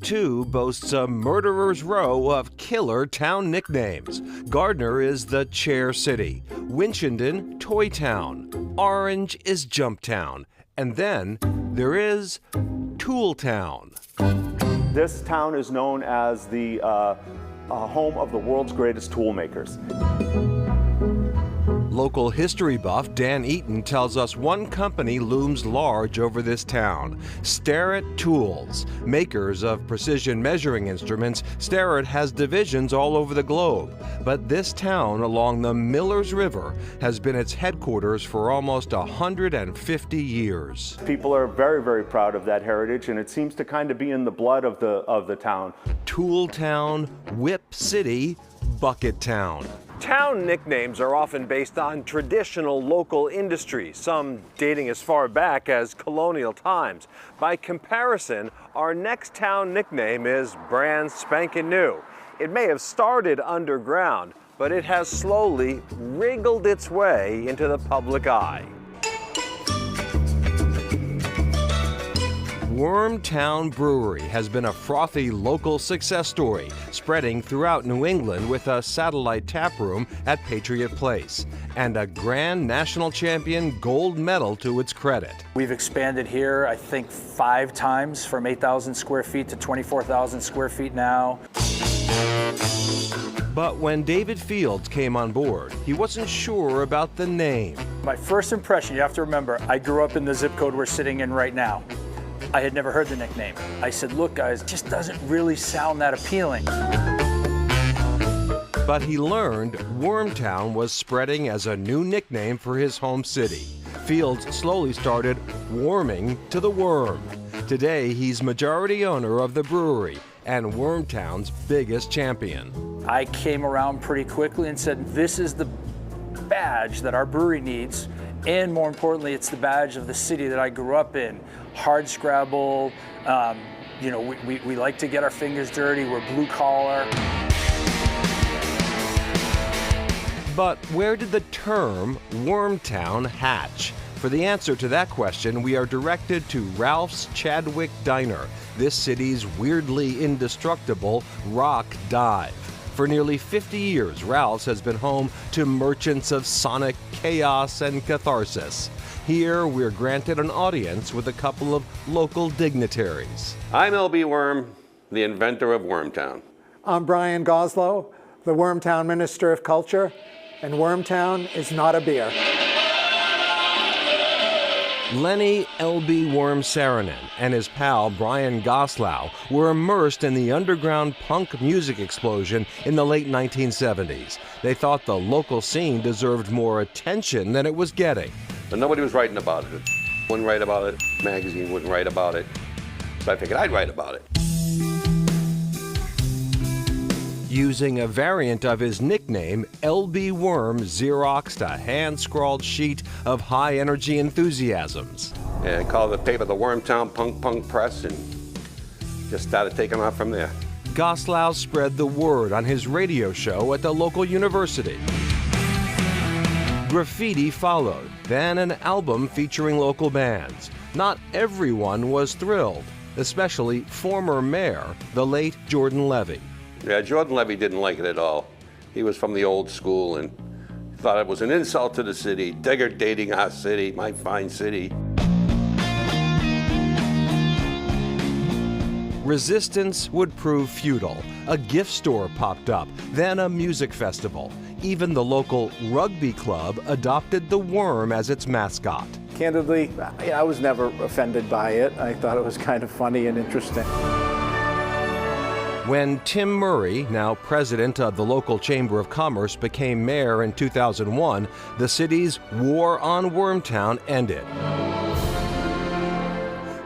too, boasts a murderer's row of killer town nicknames. Gardner is the Chair City, Winchendon, Toy Town, Orange is Jump Town, and then there is Tool Town. This town is known as the home of the world's greatest tool makers. Local history buff Dan Eaton tells us one company looms large over this town, Starrett Tools. Makers of precision measuring instruments, Starrett has divisions all over the globe. But this town along the Millers River has been its headquarters for almost 150 years. People are very, very proud of that heritage, and it seems to kind of be in the blood of the town. Tool Town, Whip City, Bucket Town. Town nicknames are often based on traditional local industries, some dating as far back as colonial times. By comparison, our next town nickname is brand spanking new. It may have started underground, but it has slowly wriggled its way into the public eye. Wormtown Brewery has been a frothy local success story, spreading throughout New England with a satellite tap room at Patriot Place and a Grand National Champion gold medal to its credit. We've expanded here, I think, 5 times from 8,000 square feet to 24,000 square feet now. But when David Fields came on board, he wasn't sure about the name. My first impression, you have to remember, I grew up in the zip code we're sitting in right now. I had never heard the nickname. I said, look guys, it just doesn't really sound that appealing. But he learned Wormtown was spreading as a new nickname for his home city. Fields slowly started warming to the worm. Today, he's majority owner of the brewery and Wormtown's biggest champion. I came around pretty quickly and said, this is the badge that our brewery needs, and more importantly, it's the badge of the city that I grew up in. Hard scrabble, you know, we like to get our fingers dirty, we're blue collar. But where did the term Wormtown hatch? For the answer to that question, we are directed to Ralph's Chadwick Diner, this city's weirdly indestructible rock dive. For nearly 50 years, Ralph's has been home to merchants of sonic chaos and catharsis. Here, we're granted an audience with a couple of local dignitaries. I'm L.B. Worm, the inventor of Wormtown. I'm Brian Goslow, the Wormtown Minister of Culture, and Wormtown is not a beer. Lenny L.B. Worm Saarinen and his pal Brian Goslow were immersed in the underground punk music explosion in the late 1970s. They thought the local scene deserved more attention than it was getting. But nobody was writing about it. Wouldn't write about it. Magazine wouldn't write about it. So I figured I'd write about it. Using a variant of his nickname, L.B. Worm xeroxed a hand-scrawled sheet of high-energy enthusiasms. And I called the paper the Wormtown Punk Press and just started taking off from there. Goslow spread the word on his radio show at the local university. Graffiti followed, then an album featuring local bands. Not everyone was thrilled, especially former mayor, the late Jordan Levy. Yeah, Jordan Levy didn't like it at all. He was from the old school and thought it was an insult to the city, degrading our city, my fine city. Resistance would prove futile. A gift store popped up, then a music festival. Even the local rugby club adopted the worm as its mascot. Candidly, I was never offended by it. I thought it was kind of funny and interesting. When Tim Murray, now president of the local Chamber of Commerce, became mayor in 2001, the city's war on Wormtown ended.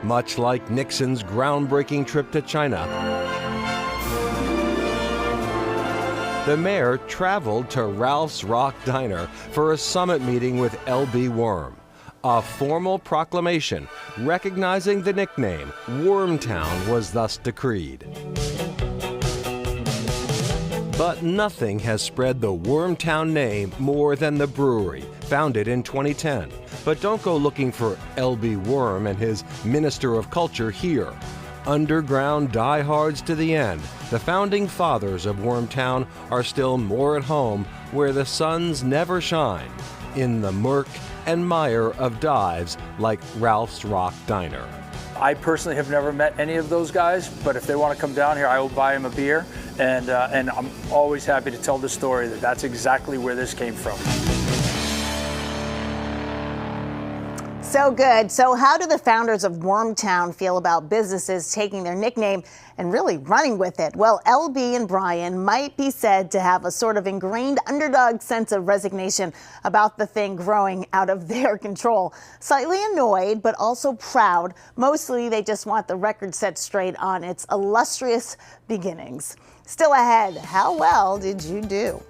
Much like Nixon's groundbreaking trip to China, the mayor traveled to Ralph's Rock Diner for a summit meeting with L.B. Worm. A formal proclamation recognizing the nickname Wormtown was thus decreed. But nothing has spread the Wormtown name more than the brewery, founded in 2010. But don't go looking for L.B. Worm and his Minister of Culture here. underground diehards to the end, the founding fathers of Wormtown are still more at home where the suns never shine, in the murk and mire of dives like Ralph's Rock Diner. I personally have never met any of those guys, but if they want to come down here, I will buy them a beer, and I'm always happy to tell the story that that's exactly where this came from. So good. So how do the founders of Wormtown feel about businesses taking their nickname and really running with it? Well, LB and Brian might be said to have a sort of ingrained underdog sense of resignation about the thing growing out of their control. Slightly annoyed, but also proud. Mostly they just want the record set straight on its illustrious beginnings. Still ahead, how well did you do?